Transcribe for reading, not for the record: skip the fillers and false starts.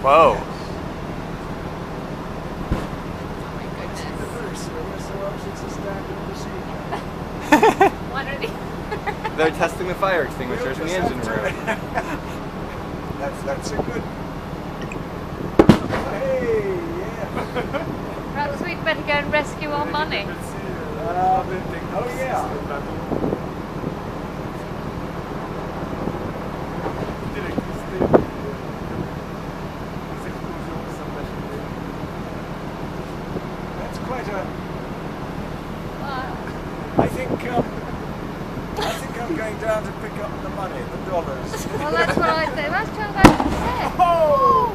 Whoa. Why don't he? They're testing the fire extinguishers in the engine room. That's a good. Hey, yeah. Perhaps we'd better go and rescue our money. Oh yeah. That's quite a. I think I'm going down to pick up the money, the dollars. Well, that's what I say. Let's try that. Oh!